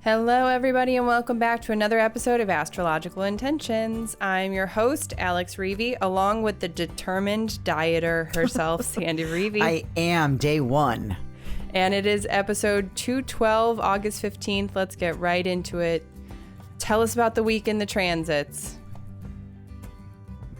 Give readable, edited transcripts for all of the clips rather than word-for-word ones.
Hello, everybody, and welcome back to another episode of Astrological Intentions. I'm your host, Alex Reevy, along with the determined dieter herself, Sandy Reevy. I am day one. And it is episode 212, August 15th. Let's get right into it. Tell us about the week in the transits.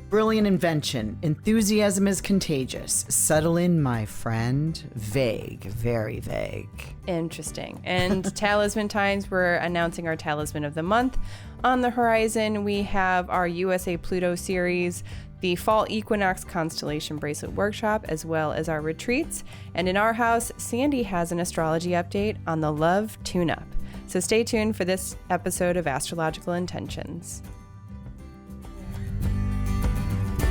Brilliant invention. Enthusiasm is contagious. Settle in, my friend. Vague. Very vague. Interesting. And talisman times, we're announcing our talisman of the month. On the horizon, we have our USA Pluto series, the Fall Equinox Constellation Bracelet Workshop, as well as our retreats. And in our house, Sandy has an astrology update on the Love Tune-Up. So stay tuned for this episode of Astrological Intentions.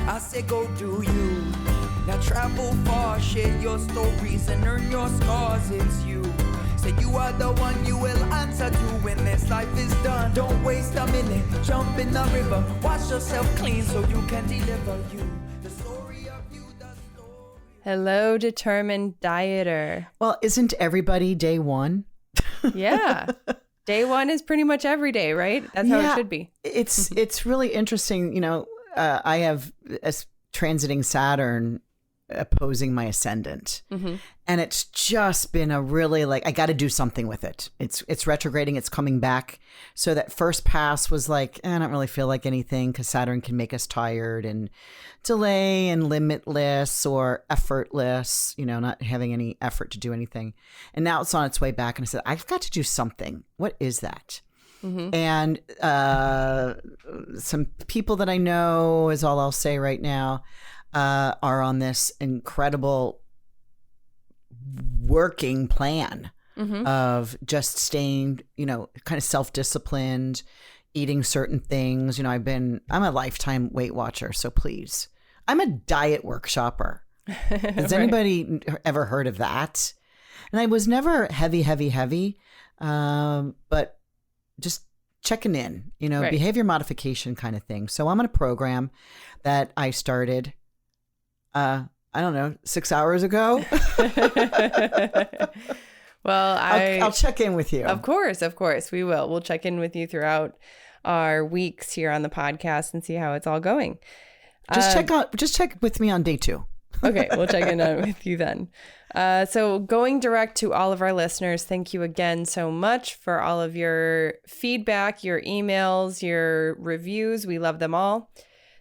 I say go do you. Now travel far, share your stories and earn your scars. It's you. Say you are the one you will answer to when this life is done. Don't waste a minute, jump in the river. Wash yourself clean so you can deliver you. The story of you, the story. Hello, determined dieter. Well, isn't everybody day one? Yeah. Day one is pretty much every day, right? That's how it should be. It's really interesting. You know, I have a transiting Saturn opposing my ascendant. Mm-hmm. And it's just been a really I got to do something with it. It's retrograding. It's coming back. So that first pass was like, I don't really feel like anything because Saturn can make us tired and delay and limitless or effortless, you know, not having any effort to do anything. And now it's on its way back. And I said, I've got to do something. What is that? Mm-hmm. And some people that I know, is all I'll say right now, are on this incredible working plan of just staying, you know, kind of self-disciplined, eating certain things. You know, I'm a lifetime Weight Watcher, so please. I'm a diet workshopper. Has anybody ever heard of that? And I was never heavy, but just checking in, you know, behavior modification kind of thing. So I'm on a program that I started, I don't know, 6 hours ago. Well, I'll check in with you. Of course, we will. We'll check in with you throughout our weeks here on the podcast and see how it's all going. Just check with me on day 2. Okay, we'll check in with you then. So going direct to all of our listeners, thank you again so much for all of your feedback, your emails, your reviews. We love them all.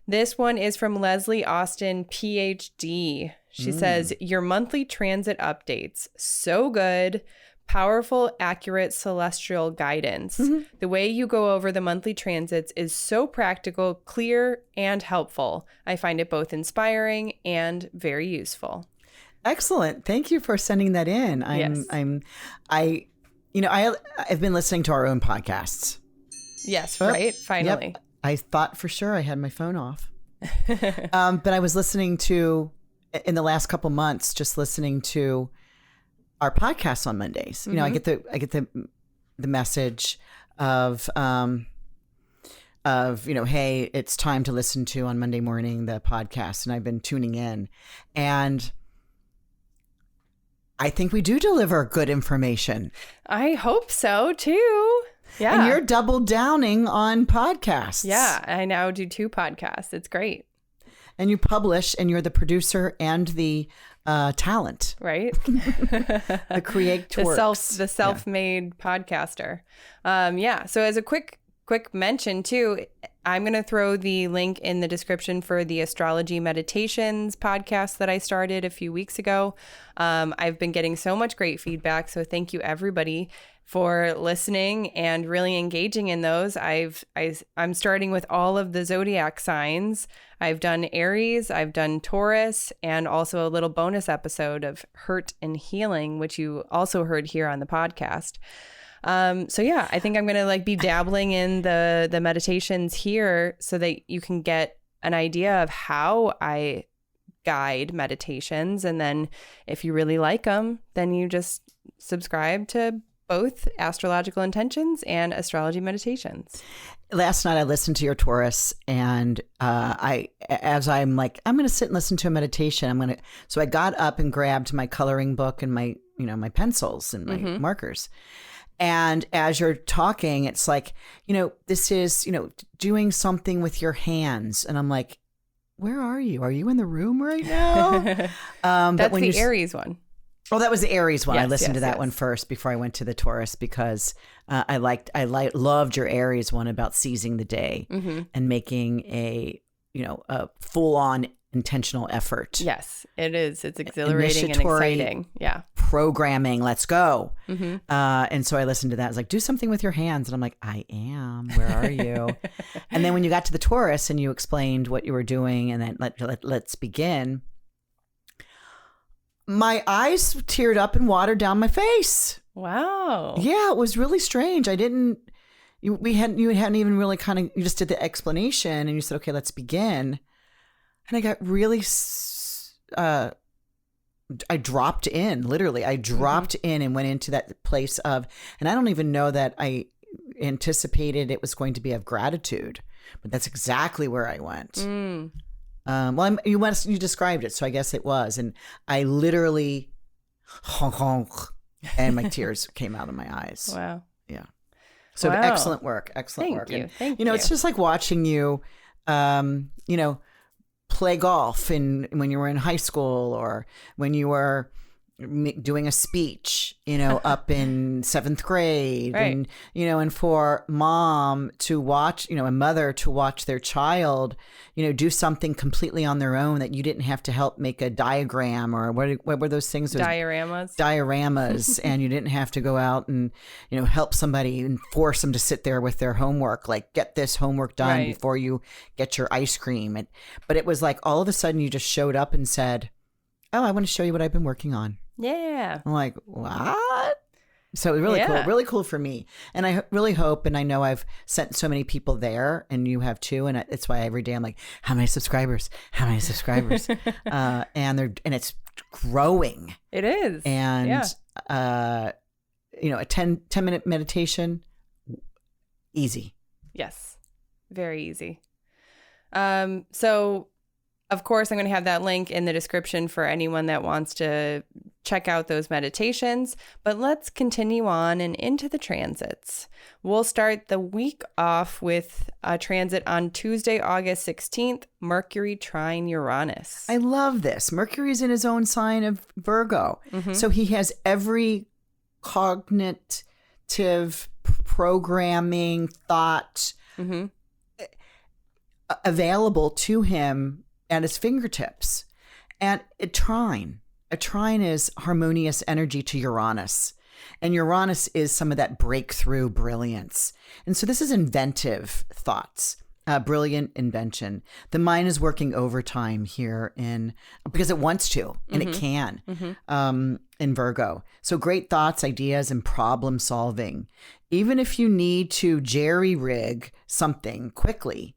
This one is from Leslie Austin, PhD. She says, your monthly transit updates, so good. Powerful, accurate celestial guidance. Mm-hmm. The way you go over the monthly transits is so practical, clear, and helpful. I find it both inspiring and very useful. Excellent. Thank you for sending that in. I've been listening to our own podcasts. Yes, right? Finally. Yep. I thought for sure I had my phone off. But I was listening to, in the last couple months, just listening to our podcasts on Mondays. You know, I get the message of you know, hey, it's time to listen to on Monday morning the podcast, and I've been tuning in, and I think we do deliver good information. I hope so too. Yeah, and you're double downing on podcasts. Yeah, I now do 2 podcasts. It's great. And you publish, and you're the producer and the talent, right? The creator, the self-made podcaster. So as a quick mention too, I'm going to throw the link in the description for the astrology meditations podcast that I started a few weeks ago. I've been getting so much great feedback, so thank you everybody for listening and really engaging in those. I'm starting with all of the zodiac signs. I've done Aries, I've done Taurus, and also a little bonus episode of Hurt and Healing, which you also heard here on the podcast. I think I'm going to be dabbling in the meditations here so that you can get an idea of how I guide meditations. And then if you really like them, then you just subscribe to both Astrological Intentions and Astrology Meditations. Last night I listened to your Taurus, and I'm going to sit and listen to a meditation. So I got up and grabbed my coloring book and my pencils and my markers. And as you're talking, it's like, this is, doing something with your hands. And I'm like, where are you? Are you in the room right now? That's the Aries one. Oh, that was the Aries one. Yes, I listened to that yes. one first before I went to the Taurus because I loved your Aries one about seizing the day and making a full on intentional effort. Yes, it is. It's exhilarating and Initiatory exciting. Yeah. Programming. Let's go. And so I listened to that. I was like, do something with your hands. And I'm like, I am. Where are you? And then when you got to the Taurus and you explained what you were doing and then let's begin. My eyes teared up and watered down my face. Wow. Yeah, it was really strange. You hadn't even really you just did the explanation and you said, okay, let's begin. And I got really, I dropped in, literally. I dropped in and went into that place of, and I don't even know that I anticipated it was going to be of gratitude, but that's exactly where I went. You described it, so I guess it was. And I literally honk, and my tears came out of my eyes. Wow. Yeah. So Wow. excellent work. Excellent work. Thank you. It's just like watching you, play golf when you were in high school or when you were doing a speech, up in 7th grade. Right. And, and for mom to watch, a mother to watch their child, do something completely on their own that you didn't have to help make a diagram or what were those things? Dioramas. And you didn't have to go out and, help somebody and force them to sit there with their homework, like get this homework done before you get your ice cream. But it was like all of a sudden you just showed up and said, oh, I want to show you what I've been working on. Yeah. I'm like, what? So it was really cool for me. And I really hope, and I know I've sent so many people there and you have too. And it's why every day I'm like, how many subscribers? And it's growing. It is. And, a 10-minute meditation, easy. Yes. Very easy. So of course, I'm going to have that link in the description for anyone that wants to check out those meditations. But let's continue on and into the transits. We'll start the week off with a transit on Tuesday, August 16th, Mercury trine Uranus. I love this. Mercury's in his own sign of Virgo. So he has every cognitive programming thought available to him at his fingertips. And a trine is harmonious energy to Uranus. And Uranus is some of that breakthrough brilliance. And so this is inventive thoughts, brilliant invention. The mind is working overtime here because it wants to, and it can in Virgo. So great thoughts, ideas, and problem solving. Even if you need to jerry-rig something quickly,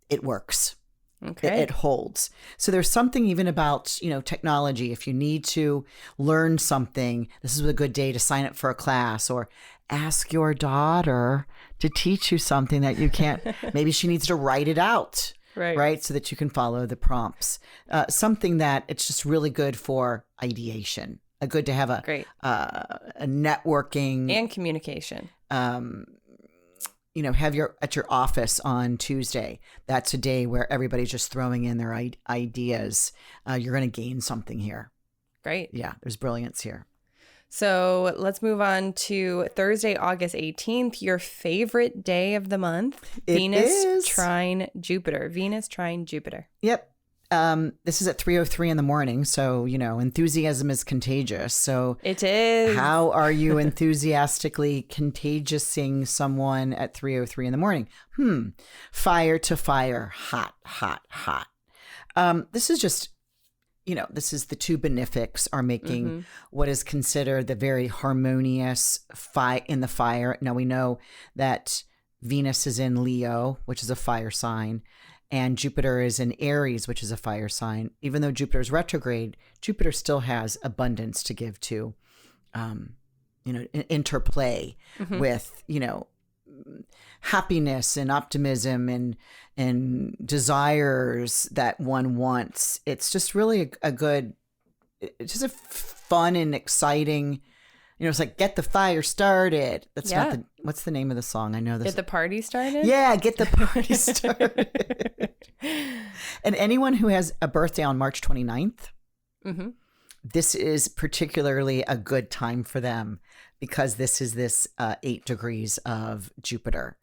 it works. Okay. It holds. So there's something even about, technology. If you need to learn something, this is a good day to sign up for a class or ask your daughter to teach you something that you can't. Maybe she needs to write it out, right? So that you can follow the prompts. Something that it's just really good for ideation. Good to have a networking and communication. Have at your office on Tuesday. That's a day where everybody's just throwing in their ideas. You're going to gain something here. Great. Yeah, there's brilliance here. So let's move on to Thursday, August 18th, your favorite day of the month. Venus trine Jupiter. Yep. This is at 3:03 in the morning. So, enthusiasm is contagious. So it is. How are you enthusiastically contagiousing someone at 3:03 in the morning? Fire to fire. Hot, hot, hot. This is just, this is the two benefics are making what is considered the very harmonious in the fire. Now we know that Venus is in Leo, which is a fire sign. And Jupiter is in Aries, which is a fire sign. Even though Jupiter is retrograde, Jupiter still has abundance to give to, interplay with, happiness and optimism and desires that one wants. It's just really a good, it's just a fun and exciting It's like, get the fire started. That's Yeah. not the, what's the name of the song? I know this. Get the party started? Yeah, get the party started. And anyone who has a birthday on March 29th, Mm-hmm. this is particularly a good time for them because this is this 8 degrees of Jupiter.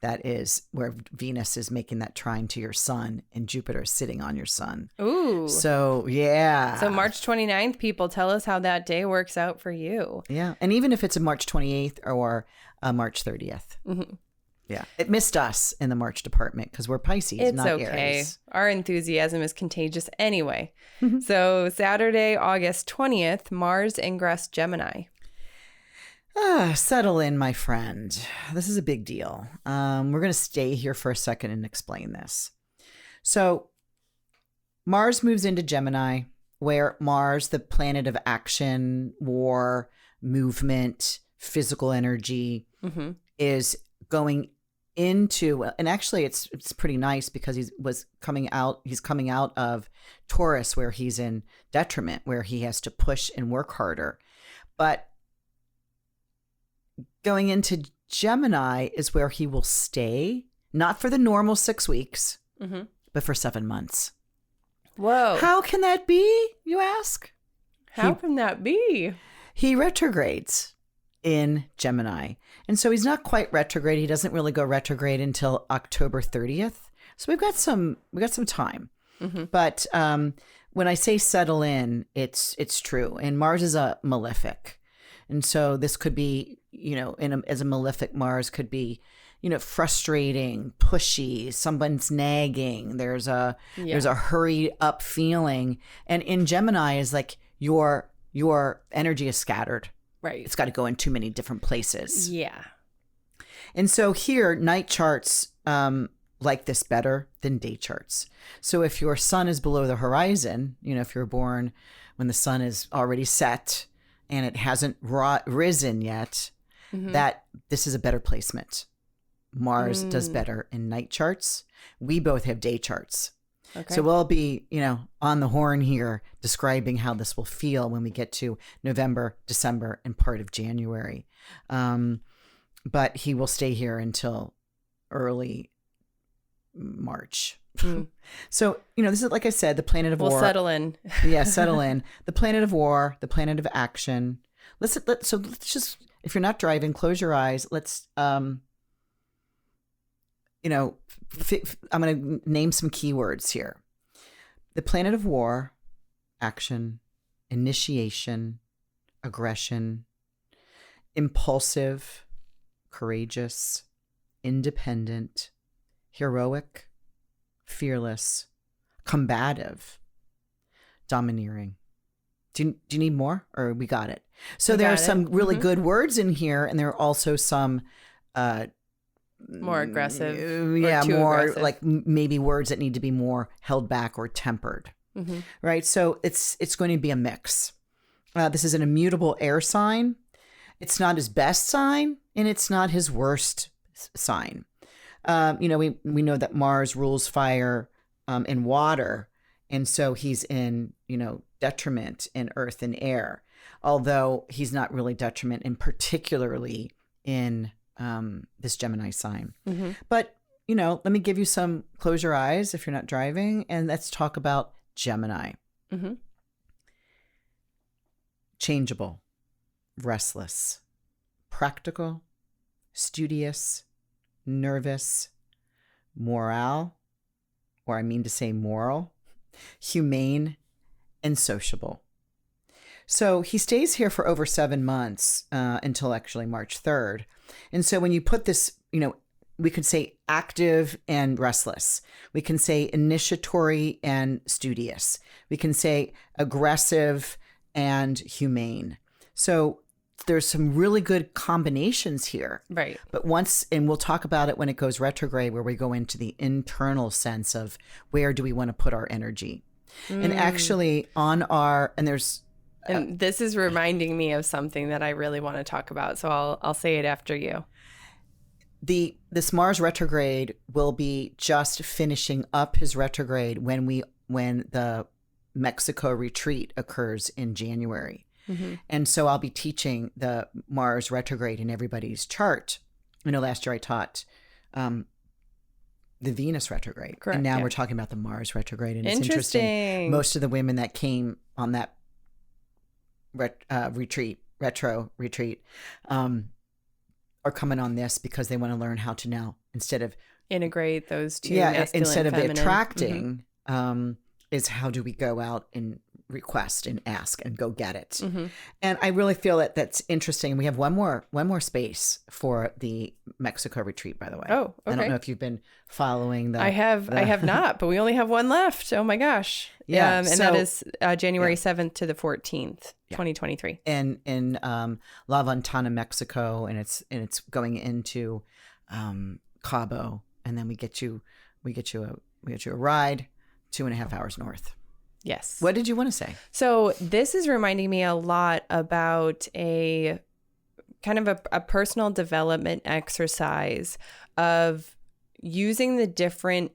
That is where Venus is making that trine to your sun and Jupiter is sitting on your sun. Ooh. So, yeah. So March 29th, people, tell us how that day works out for you. Yeah. And even if it's a March 28th or a March 30th. Mm-hmm. Yeah. It missed us in the March department because we're Pisces, It's not okay. Aries. Our enthusiasm is contagious anyway. Mm-hmm. So Saturday, August 20th, Mars ingress Gemini. Settle in, my friend. This is a big deal. We're going to stay here for a second and explain this. So Mars moves into Gemini, where Mars, the planet of action, war, movement, physical energy, Mm-hmm. is going into, and actually it's pretty nice because he's coming out of Taurus, where he's in detriment, where he has to push and work harder. But going into Gemini is where he will stay, not for the normal 6 weeks, Mm-hmm. but for 7 months. Whoa. How can that be, you ask? How can that be? He retrogrades in Gemini. And so he's not quite retrograde. He doesn't really go retrograde until October 30th. So we've got some time. Mm-hmm. But when I say settle in, it's true. And Mars is a malefic. And so this could be, as a malefic, Mars could be, frustrating, pushy, someone's nagging. There's a hurried up feeling. And in Gemini is like your energy is scattered. Right. It's got to go in too many different places. Yeah. And so here, night charts like this better than day charts. So if your sun is below the horizon, if you're born when the sun is already set and it hasn't risen yet, Mm-hmm. that this is a better placement. Mars does better in night charts. We both have day charts. Okay. So we'll be, on the horn here describing how this will feel when we get to November, December, and part of January. But he will stay here until early March. Mm. So, this is, like I said, the planet of war. We'll settle in. Yeah, settle in. The planet of war, the planet of action. Let's just, if you're not driving, close your eyes. Let's, I'm going to name some keywords here. The planet of war, action, initiation, aggression, impulsive, courageous, independent, heroic, fearless, combative, domineering. Do you need more, or we got it? So there are some really good words in here, and there are also some More aggressive. Yeah, or too more aggressive. like maybe words that need to be more held back or tempered. Mm-hmm. Right? So it's going to be a mix. This is an immutable air sign. It's not his best sign, and it's not his worst sign. We know that Mars rules fire and water, and so he's in, detriment in earth and air, although he's not really detriment in particularly in this Gemini sign. Mm-hmm. But, let me give you some, close your eyes if you're not driving, and let's talk about Gemini. Mm-hmm. Changeable, restless, practical, studious, nervous, moral, humane, and sociable. So he stays here for over 7 months until actually March 3rd. And so when you put this, we could say active and restless. We can say initiatory and studious. We can say aggressive and humane. So there's some really good combinations here. Right. But and we'll talk about it when it goes retrograde, where we go into the internal sense of where do we want to put our energy. And actually and this is reminding me of something that I really want to talk about. So I'll say it after you. This Mars retrograde will be just finishing up his retrograde when the Mexico retreat occurs in January. And so I'll be teaching the Mars retrograde in everybody's chart. Last year I taught the Venus retrograde. Correct, and now yeah. we're talking about the Mars retrograde. And it's interesting. Most of the women that came on that retro retreat are coming on this because they want to learn how to now, instead of integrate those two, masculine, instead of feminine. attracting, is how do we go out and request and ask and go get it. And I really feel that that's interesting. We have one more space for the Mexico retreat, by the way. Oh, okay. I don't know if you've been following I have not, but we only have one left. Oh my gosh. Yeah. And that is January 7th to the 14th, 2023. In La Ventana, Mexico, and it's going into Cabo, and then we get you a ride 2.5 hours north. Yes. What did you want to say? So this is reminding me a lot about a kind of a personal development exercise of using the different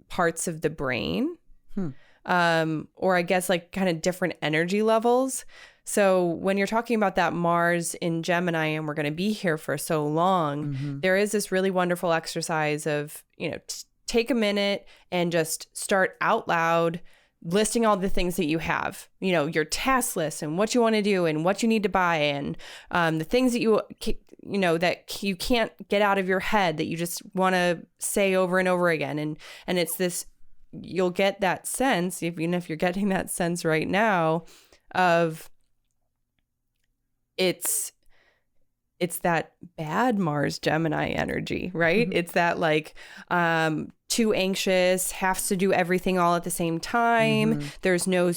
parts of the brain, or I guess like kind of different energy levels. So when you're talking about that Mars in Gemini, and we're going to be here for so long, there is this really wonderful exercise of, take a minute and just start out loud listing all the things that you have, your task list and what you want to do and what you need to buy, and the things that that you can't get out of your head that you just want to say over and over again. And it's this, you'll get that sense, even if you're getting that sense right now, of it's that bad Mars Gemini energy, right? It's that like too anxious, has to do everything all at the same time. There's no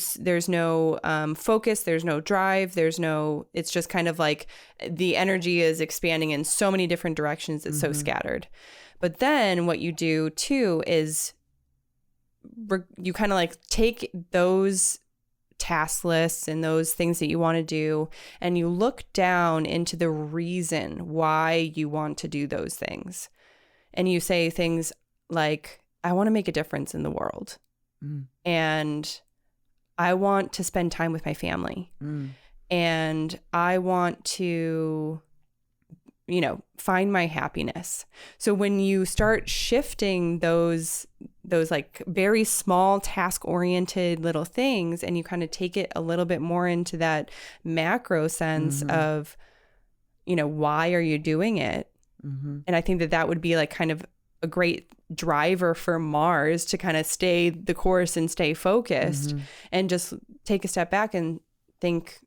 focus, there's no drive, it's just kind of like the energy is expanding in so many different directions. It's so scattered. But then what you do too is you kind of like take those task lists and those things that you want to do, and you look down into the reason why you want to do those things. And you say things like, I want to make a difference in the world. And I want to spend time with my family. And I want to, find my happiness. So when you start shifting those like very small task-oriented little things, and you kind of take it a little bit more into that macro sense of, why are you doing it? And I think that would be like kind of a great driver for Mars to kind of stay the course and stay focused, and just take a step back and think,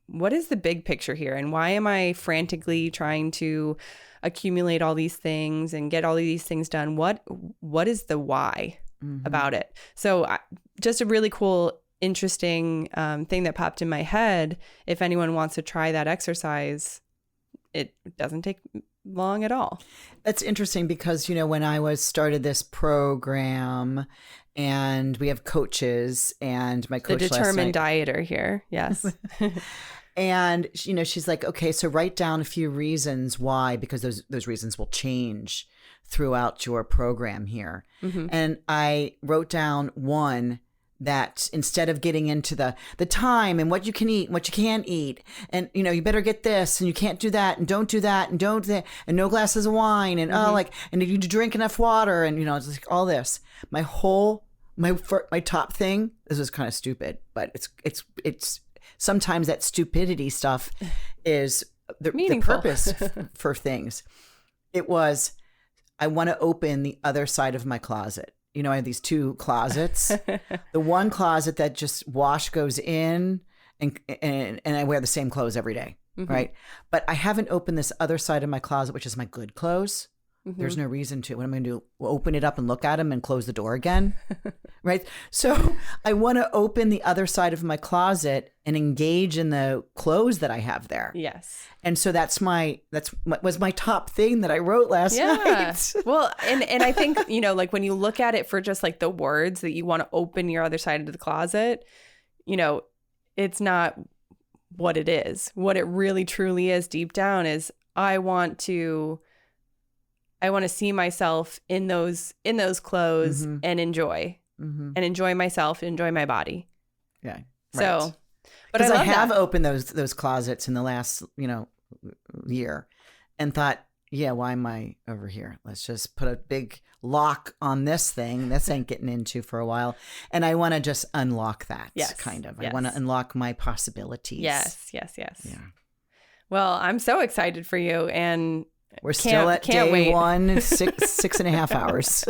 what is the big picture here? And why am I frantically trying to accumulate all these things and get all of these things done? What is the why about it? So just a really cool, interesting thing that popped in my head. If anyone wants to try that exercise, it doesn't take long at all. That's interesting because, when I started this program, and we have coaches, and my coach the determined last night, dieter here. Yes. and she's like, okay, so write down a few reasons why, because those reasons will change throughout your program here. And I wrote down one, that instead of getting into the time and what you can eat and what you can't eat, and you better get this and you can't do that and don't do that and don't and no glasses of wine and and you drink enough water and it's like all this. My top thing, this is kind of stupid, but it's sometimes that stupidity stuff is the purpose for things. It was, I want to open the other side of my closet. I have these two closets. The one closet that just wash goes in, and I wear the same clothes every day, right? But I haven't opened this other side of my closet, which is my good clothes. There's no reason to. What am I going to do? Open it up and look at them and close the door again, right? So I want to open the other side of my closet and engage in the clothes that I have there. Yes. And so that was my top thing that I wrote last night. Well, and I think, like when you look at it for just like the words that you want to open your other side of the closet, it's not what it is. What it really truly is deep down is I want to see myself in those clothes and enjoy myself, enjoy my body. Yeah. So, But I have that. opened those closets in the last, year and thought, yeah, why am I over here? Let's just put a big lock on this thing. This ain't getting into for a while. And I want to just unlock that kind of. I want to unlock my possibilities. Yes. Yeah. Well, I'm so excited for you, and we're still at day 1, 6.5 hours.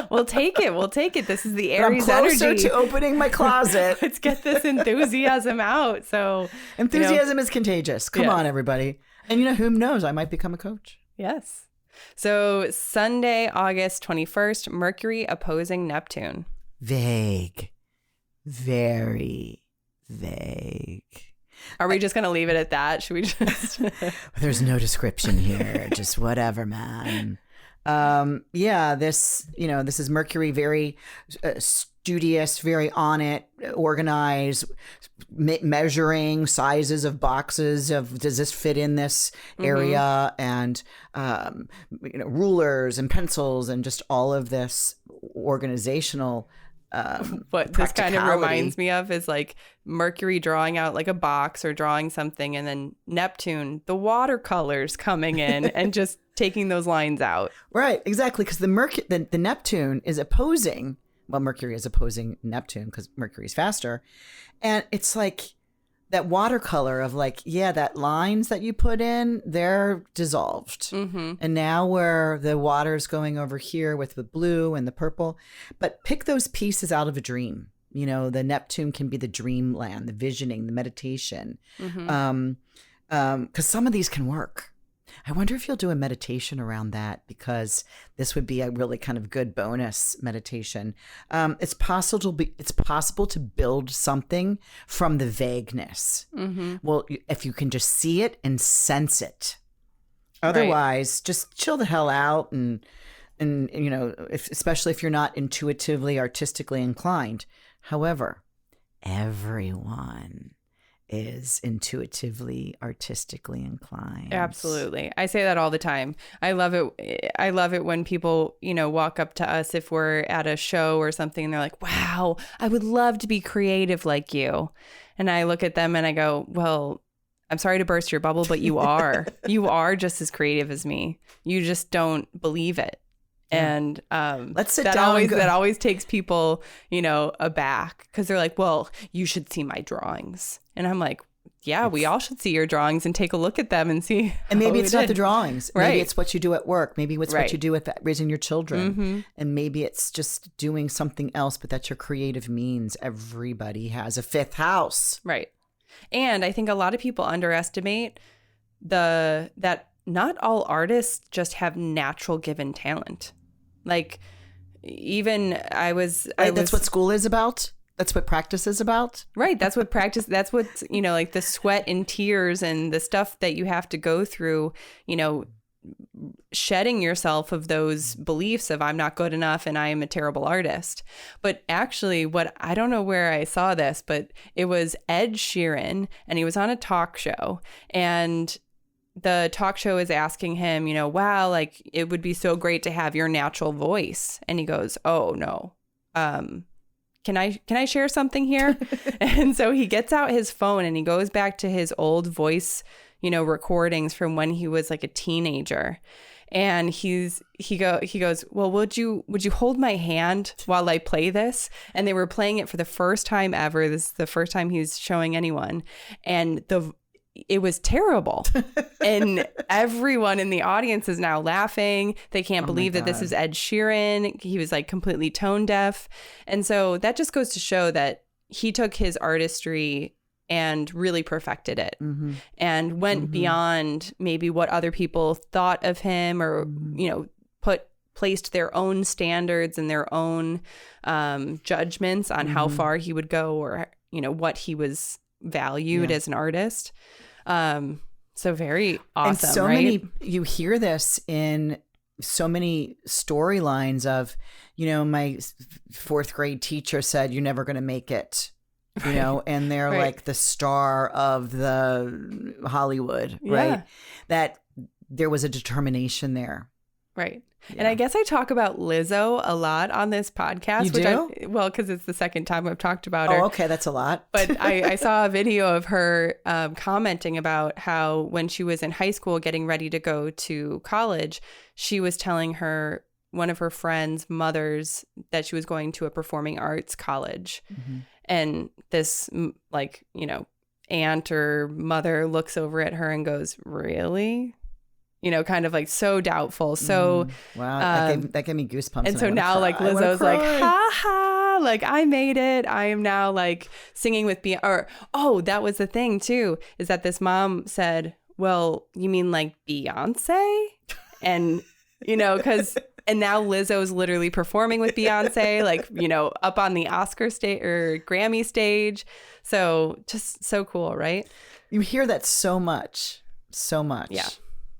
We'll take it. This is the Aries I'm closer energy to opening my closet. Let's get this enthusiasm out. So enthusiasm is contagious. Come on, everybody. And who knows? I might become a coach. Yes. So Sunday, August 21st, Mercury opposing Neptune. Vague. Very vague. Are we just going to leave it at that? Should we just? There's no description here. Just whatever, man. This is Mercury, very studious, very on it, organized, measuring sizes of boxes of, does this fit in this area? And, rulers and pencils and just all of this organizational what this kind of reminds me of is like Mercury drawing out like a box or drawing something, and then Neptune, the watercolors coming in and just taking those lines out. Right, exactly, because the Neptune is opposing, Mercury is opposing Neptune because Mercury's faster, and it's like that watercolor of like, that lines that you put in, they're dissolved. And now where the water's going over here with the blue and the purple, but pick those pieces out of a dream. The Neptune can be the dreamland, the visioning, the meditation. Because some of these can work. I wonder if you'll do a meditation around that, because this would be a really kind of good bonus meditation. It's possible to build something from the vagueness. Well, if you can just see it and sense it. Otherwise, just chill the hell out and especially if you're not intuitively, artistically inclined. However, everyone is intuitively, artistically inclined. Absolutely. I say that all the time. I love it when people, walk up to us if we're at a show or something and they're like, wow, I would love to be creative like you. And I look at them and I go, well, I'm sorry to burst your bubble, but you are. You are just as creative as me. You just don't believe it. And let's sit down. That always takes people, aback, because they're like, well, you should see my drawings. And I'm like, yeah, we all should see your drawings and take a look at them and see. And maybe it's not the drawings. Right. Maybe it's what you do at work. Maybe it's what you do with raising your children. And maybe it's just doing something else, but that's your creative means. Everybody has a fifth house. Right. And I think a lot of people underestimate that not all artists just have natural given talent. Like, even that's what school is about. That's what practice is about. Right. That's what like the sweat and tears and the stuff that you have to go through, shedding yourself of those beliefs of I'm not good enough and I am a terrible artist. But actually, I don't know where I saw this, but it was Ed Sheeran, and he was on a talk show, and the talk show is asking him, wow, like it would be so great to have your natural voice. And he goes, oh no. Can I share something here? And so he gets out his phone and he goes back to his old voice, recordings from when he was like a teenager. And he goes, well, would you hold my hand while I play this? And they were playing it for the first time ever. This is the first time he's showing anyone. And it was terrible. And everyone in the audience is now laughing. They can't believe that this is Ed Sheeran. He was like completely tone deaf. And so that just goes to show that he took his artistry and really perfected it and went beyond maybe what other people thought of him, or, placed their own standards and their own judgments on how far he would go, or, what he was valued as an artist. So very awesome. And so many, you hear this in so many storylines of, my fourth grade teacher said, you're never going to make it, and they're like the star of the Hollywood, right? That there was a determination there. Right. And I guess I talk about Lizzo a lot on this podcast. You do? Because it's the second time I've talked about her. Oh, okay. That's a lot. But I saw a video of her commenting about how when she was in high school getting ready to go to college, she was telling one of her friends' mothers that she was going to a performing arts college. Mm-hmm. And this, like, you know, aunt or mother looks over at her and goes, really? You know, kind of like so doubtful. So wow, that gave me goosebumps. And so now like Lizzo's like, ha ha, like I made it. I am now like singing with Beyonce. Or, oh, that was the thing too, is that this mom said, well, you mean like Beyonce? And, you know, and now Lizzo's literally performing with Beyonce, like, you know, up on the Oscar stage or Grammy stage. So just so cool, right? You hear that so much. Yeah.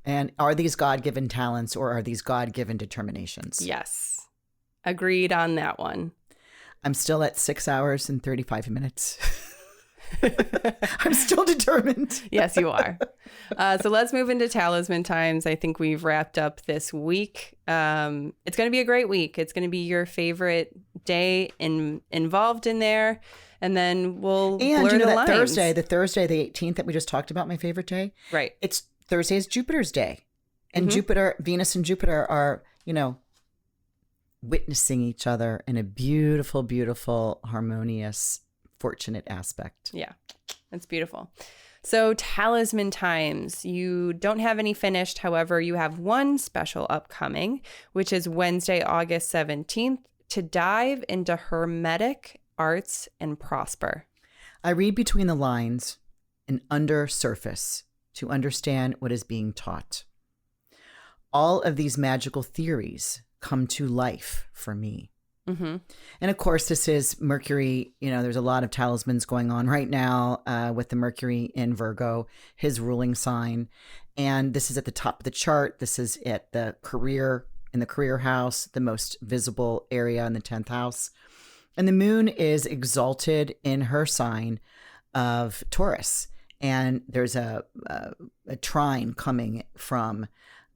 And are these God-given talents or are these God-given determinations? Yes. Agreed on that one. I'm still at 6 hours and 35 minutes. I'm still determined. Yes, you are. So let's move into talisman times. I think we've wrapped up this week. It's going to be a great week. It's going to be your favorite day involved in there. And then we'll blur the lines. Thursday, the 18th that we just talked about, my favorite day. Right. Thursday is Jupiter's day. And Venus and Jupiter are, you know, witnessing each other in a beautiful, beautiful, harmonious, fortunate aspect. Yeah, that's beautiful. So talisman times, you don't have any finished. However, you have one special upcoming, which is Wednesday, August 17th, to dive into hermetic arts and prosper. I read between the lines and under surface to understand what is being taught. All of these magical theories come to life for me. Mm-hmm. And of course, this is Mercury. You know, there's a lot of talismans going on right now with the Mercury in Virgo, his ruling sign. And this is at the top of the chart. This is at the career, in the career house, the most visible area in the 10th house. And the moon is exalted in her sign of Taurus. And there's a trine coming from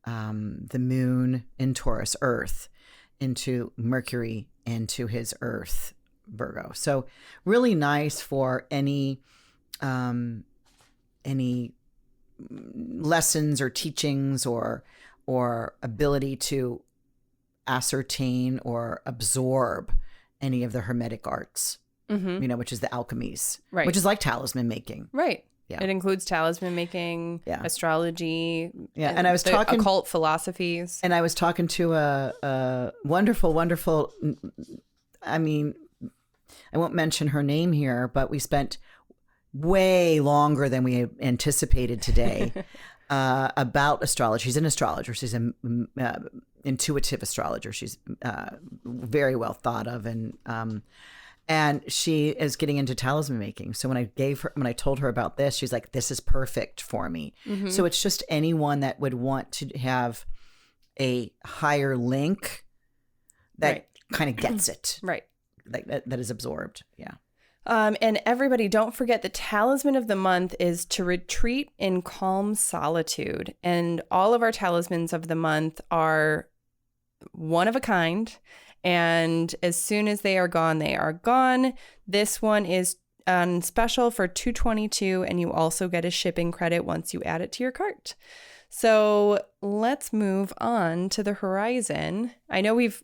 the moon in Taurus, Earth, into Mercury, into his Earth, Virgo. So really nice for any lessons or teachings or ability to ascertain or absorb any of the hermetic arts, you know, which is the alchemies, right? Which is like talisman making, right? Yeah. It includes talisman making, astrology, and I was talking occult philosophies. And I was talking to a wonderful, I mean, I won't mention her name here, but we spent way longer than we anticipated today about astrology. She's an astrologer. She's an intuitive astrologer. She's very well thought of, and she is getting into talisman making. So when I told her about this, she's like, this is perfect for me. Mm-hmm. So it's just anyone that would want to have a higher link that kind of gets it. Right. Like that is absorbed. Yeah. And everybody, don't forget the talisman of the month is to retreat in calm solitude. And all of our talismans of the month are one of a kind. And as soon as they are gone, they are gone. This one is on special for $222, and you also get a shipping credit once you add it to your cart. So let's move on to the horizon. I know we've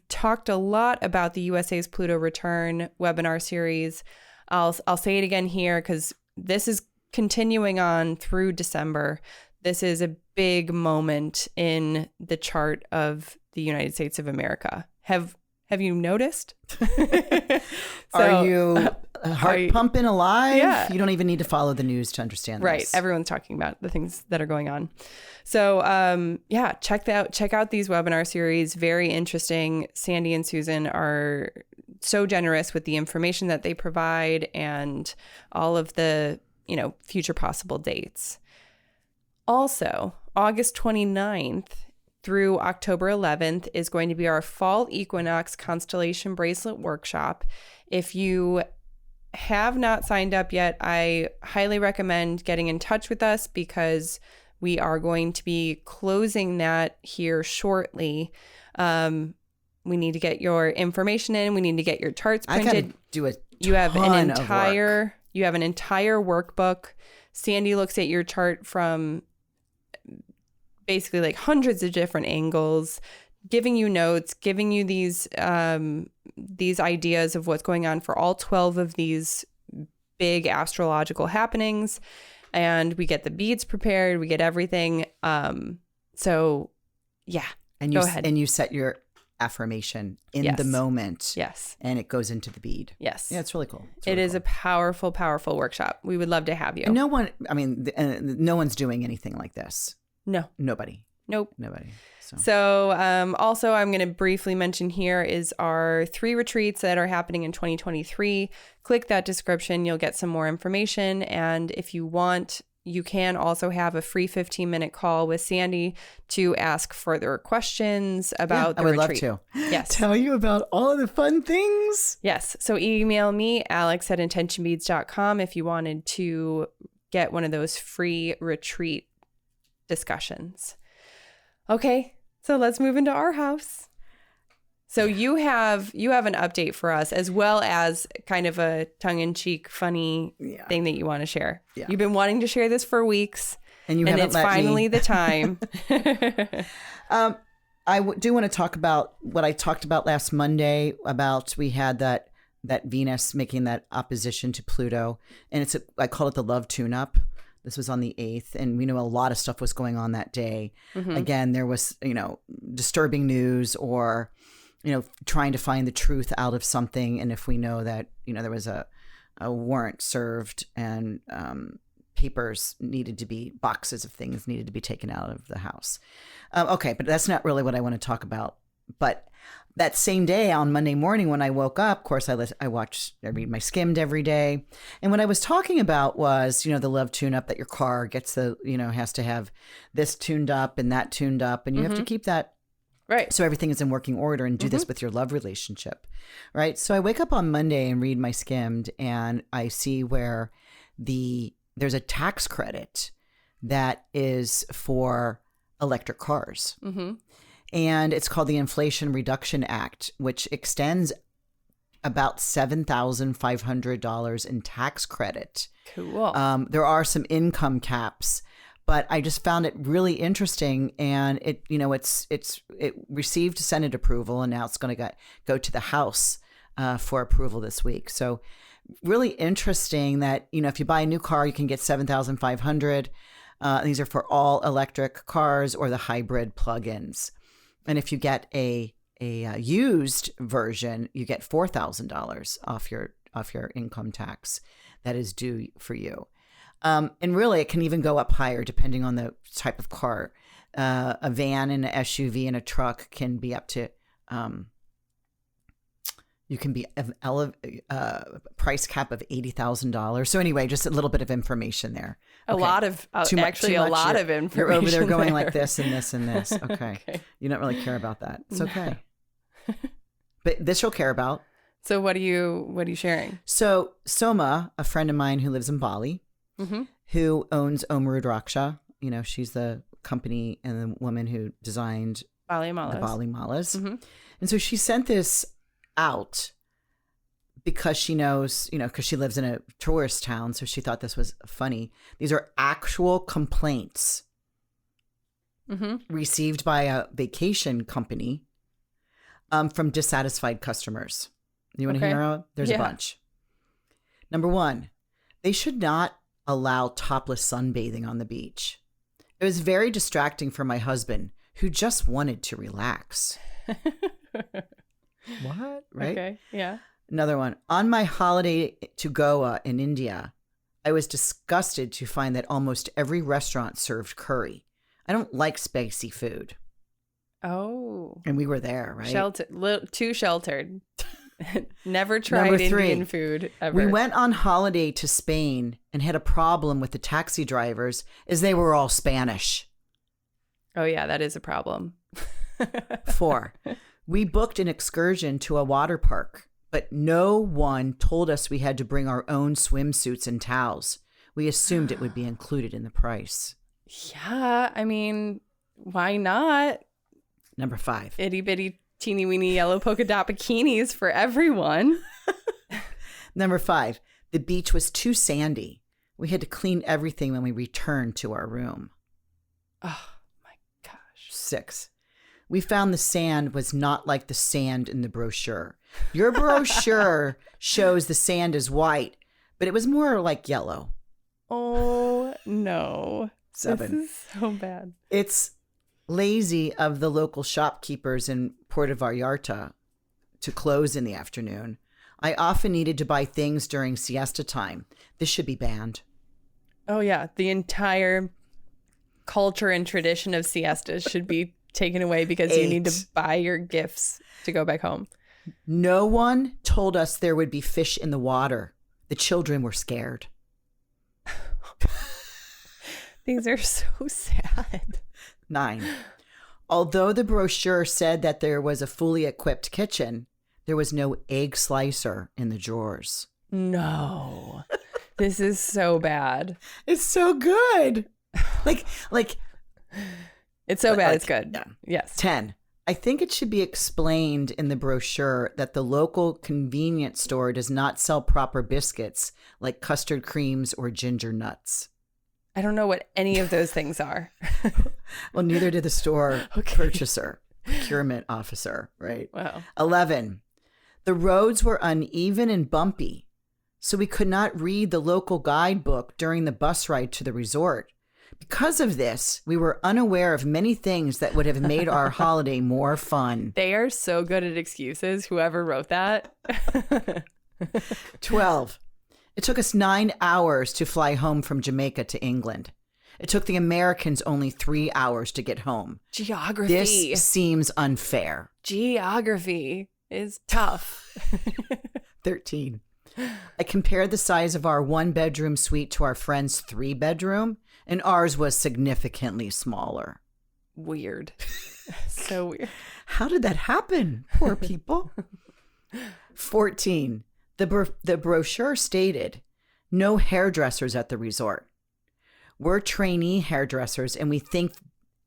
talked a lot about the USA's Pluto return webinar series. I'll say it again here because this is continuing on through December. This is a big moment in the chart of the United States of America. Have you noticed? Are you heart pumping alive? Yeah. You don't even need to follow the news to understand right. this. Everyone's talking about the things that are going on. So check out these webinar series. Very interesting. Sandy and Susan are so generous with the information that they provide and all of the, future possible dates. Also, August 29th through October 11th is going to be our Fall Equinox Constellation Bracelet Workshop. If you have not signed up yet, I highly recommend getting in touch with us because We are going to be closing that here shortly. We need to get your information in. We need to get your charts printed. I gotta do a You have an ton of work. entire workbook. Sandy looks at your chart from basically like hundreds of different angles, giving you notes, giving you these ideas of what's going on for all 12 of these big astrological happenings. And we get the beads prepared. We get everything. So yeah, go ahead. And you set your affirmation in the moment. Yes. And it goes into the bead. Yes. Yeah, it's really cool. It is a powerful, powerful workshop. We would love to have you. And no one's doing anything like this. No. Nobody. Nope. Nobody. So also I'm going to briefly mention here is our 3 retreats that are happening in 2023. Click that description. You'll get some more information. And if you want, you can also have a free 15-minute call with Sandy to ask further questions about the retreat. I would love to. Yes. Tell you about all of the fun things. Yes. So email me, alex@intentionbeads.com, if you wanted to get one of those free retreat discussions. Okay. So let's move into our house. So you have an update for us, as well as kind of a tongue-in-cheek, funny thing that you want to share. Yeah. You've been wanting to share this for weeks, and it's finally the time. I do want to talk about what I talked about last Monday about we had that Venus making that opposition to Pluto, and I call it the love tune-up. This was on the 8th, and we know a lot of stuff was going on that day. Mm-hmm. Again, there was, disturbing news or, trying to find the truth out of something. And if we know that, there was a warrant served and boxes of things needed to be taken out of the house. Okay, but that's not really what I want to talk about. But that same day on Monday morning when I woke up, of course, I read my skimmed every day. And what I was talking about was, the love tune up that your car gets has to have this tuned up and that tuned up. And you have to keep that right. So everything is in working order and do this with your love relationship. Right. So I wake up on Monday and read my skimmed and I see where there's a tax credit that is for electric cars. Mm-hmm. And it's called the Inflation Reduction Act, which extends about $7,500 in tax credit. Cool. There are some income caps, but I just found it really interesting. And it received Senate approval, and now it's going to go to the House for approval this week. So really interesting that if you buy a new car, you can get $7,500. These are for all electric cars or the hybrid plug-ins. And if you get a used version, you get $4,000 off your income tax that is due for you. And really, it can even go up higher depending on the type of car. A van and an SUV and a truck can be up to you can be price cap of $80,000. So anyway, just a little bit of information there. Okay. A lot of information. You're over there going like this and this and this. Okay. You don't really care about that. It's okay. But this you'll care about. So what are you sharing? So Soma, a friend of mine who lives in Bali, who owns Om Rudraksha, she's the company and the woman who designed Bali Malas. The Bali Malas. Mm-hmm. And so she sent this out because she knows, because she lives in a tourist town. So she thought this was funny. These are actual complaints received by a vacation company from dissatisfied customers. You want to hear out? There's a bunch. Number 1, they should not allow topless sunbathing on the beach. It was very distracting for my husband, who just wanted to relax. What? Right? Okay. Yeah. Another one. On my holiday to Goa in India, I was disgusted to find that almost every restaurant served curry. I don't like spicy food. Oh. And we were there, right? Too sheltered. Never tried Indian food ever. We went on holiday to Spain and had a problem with the taxi drivers as they were all Spanish. Oh, yeah, that is a problem. 4. We booked an excursion to a water park, but no one told us we had to bring our own swimsuits and towels. We assumed it would be included in the price. Yeah, I mean, why not? Number 5. Itty bitty teeny weeny yellow polka dot bikinis for everyone. Number 5. The beach was too sandy. We had to clean everything when we returned to our room. Oh my gosh. 6. We found the sand was not like the sand in the brochure. Your brochure shows the sand is white, but it was more like yellow. Oh no. 7. This is so bad. It's lazy of the local shopkeepers in Puerto Vallarta to close in the afternoon. I often needed to buy things during siesta time. This should be banned. Oh yeah, the entire culture and tradition of siestas should be taken away because 8. you need to buy your gifts to go back home. No one told us there would be fish in the water. The children were scared. These are so sad. 9. Although the brochure said that there was a fully equipped kitchen, there was no egg slicer in the drawers. No. This is so bad. It's so good. Like It's so bad, like, it's good. yeah. Yes. 10. I think it should be explained in the brochure that the local convenience store does not sell proper biscuits like custard creams or ginger nuts. I don't know what any of those things are. Well, neither did the store purchaser, procurement officer, right? Wow. 11. The roads were uneven and bumpy, so we could not read the local guidebook during the bus ride to the resort. Because of this, we were unaware of many things that would have made our holiday more fun. They are so good at excuses, whoever wrote that. 12. It took us 9 hours to fly home from Jamaica to England. It took the Americans only 3 hours to get home. Geography. This seems unfair. Geography is tough. 13. I compared the size of our 1-bedroom suite to our friend's 3-bedroom, and ours was significantly smaller. Weird. So weird. How did that happen? Poor people. 14. The brochure stated, no hairdressers at the resort. We're trainee hairdressers, and we think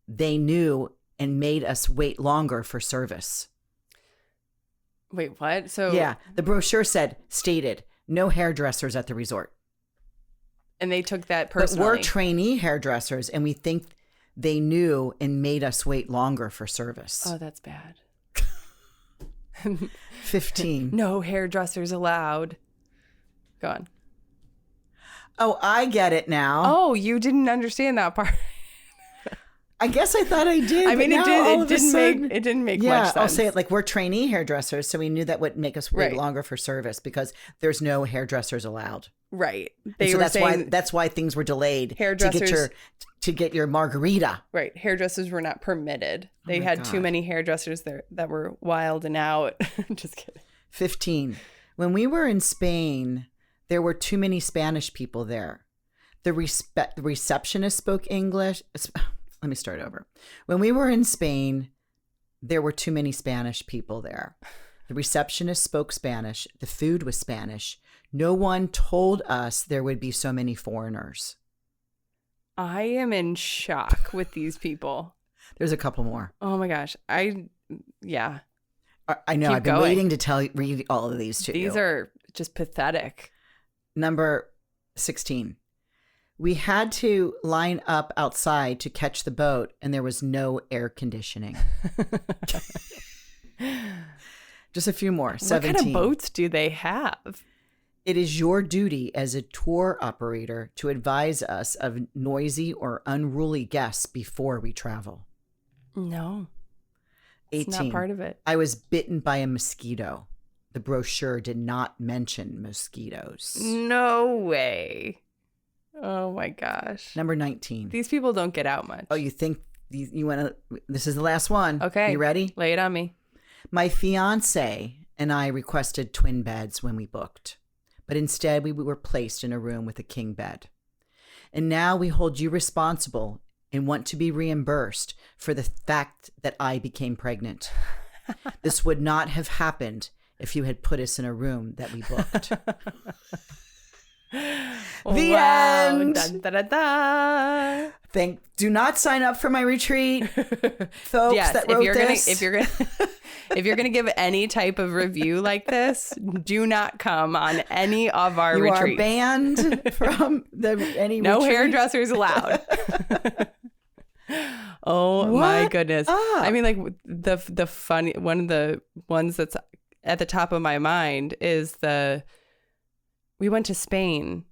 they knew and made us wait longer for service. Wait, what? So Yeah, the brochure stated, no hairdressers at the resort. And they took that But personally. we're trainee hairdressers, and we think they knew and made us wait longer for service. Oh, that's bad. 15. No hairdressers allowed. Go on. Oh, I get it now. Oh, you didn't understand that part. I guess I thought I did. I mean, but now all of a sudden- it didn't make Yeah, much sense. I'll say it like we're trainee hairdressers, so we knew that would make us wait Right. longer for service because there's no hairdressers allowed. Right. And They so were that's saying why things were delayed Hairdressers- to get your margarita. right, hairdressers were not permitted. They my had too God. many hairdressers there that were wild and out. Just kidding. 15. When we were in Spain, there were too many Spanish people there. The receptionist spoke English. Let me start over. When we were in Spain, there were too many Spanish people there. The receptionist spoke Spanish. The food was Spanish. No one told us there would be so many foreigners. I am in shock with these people. There's a couple more. Oh my gosh. Yeah. I know. Keep I've been going. waiting to read all of these to you. These are just pathetic. Number 16. We had to line up outside to catch the boat, and there was no air conditioning. Just a few more. 17. What kind of boats do they have? It is your duty as a tour operator to advise us of noisy or unruly guests before we travel. No. 18. It's not part of it. I was bitten by a mosquito. The brochure did not mention mosquitoes. No way. Oh my gosh. Number 19. These people don't get out much. Oh, you think you want to? This is the last one. Okay. You ready? Lay it on me. My fiance and I requested twin beds when we booked, but instead we were placed in a room with a king bed. And now we hold you responsible and want to be reimbursed for the fact that I became pregnant. This would not have happened if you had put us in a room that we booked. The Wow. end. Dun, da, da, da. Do not sign up for my retreat, folks. Yes, that wrote this. if you're gonna give any type of review like this, do not come on any of our you retreats. are banned from any No retreat. hairdressers allowed. Oh my What goodness! up? I mean, like the funny one of the ones that's at the top of my mind is we went to Spain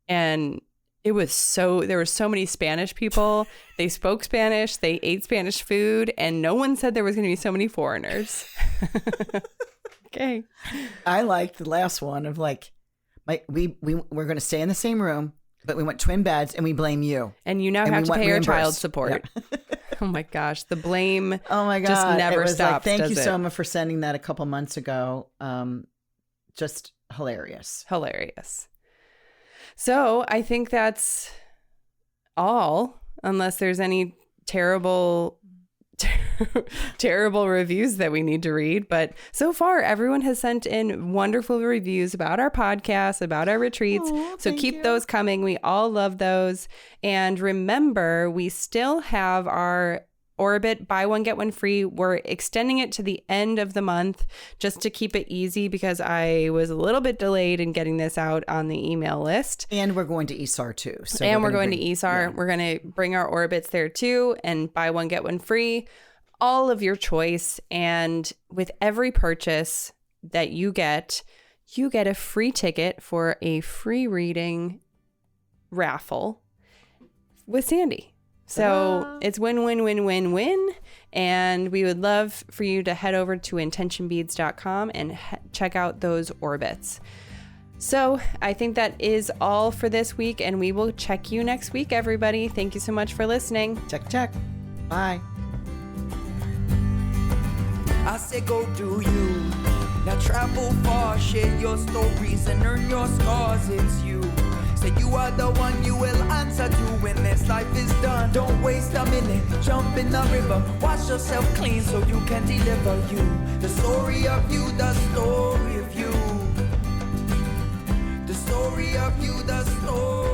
and there were so many Spanish people. They spoke Spanish. They ate Spanish food, and no one said there was going to be so many foreigners. Okay. I liked the last one of like, we're going to stay in the same room, but we want twin beds, and we blame you. And you now And have we to want pay your reimbursed. child support. Oh my gosh, the blame. Oh my God. Just never it was stops. Like, thank you does so it? much for sending that a couple months ago. Just hilarious. Hilarious. So I think that's all, unless there's any terrible reviews that we need to read. But so far, everyone has sent in wonderful reviews about our podcast, about our retreats. Aw, So thank keep you. those coming. We all love those. And remember, we still have our Orbit buy one get one free. We're extending it to the end of the month just to keep it easy because I was a little bit delayed in getting this out on the email list. And we're going to ESAR too. So And we're going bring- to ESAR. yeah. We're going to bring our orbits there too and buy one get one free. All of your choice. And with every purchase that you get a free ticket for a free reading raffle with Sandy. So Ta-da. it's win, win, win, win, win. And we would love for you to head over to intentionbeads.com and check out those orbits. So I think that is all for this week, and we will check you next week, everybody. Thank you so much for listening. Check. Bye. I say go do you. Now travel far, share your stories and earn your scars. It's you. Say you are the one you will answer to when this life is done. Don't waste a minute, jump in the river. Wash yourself clean so you can deliver you. The story of you, the story of you. The story of you, the story.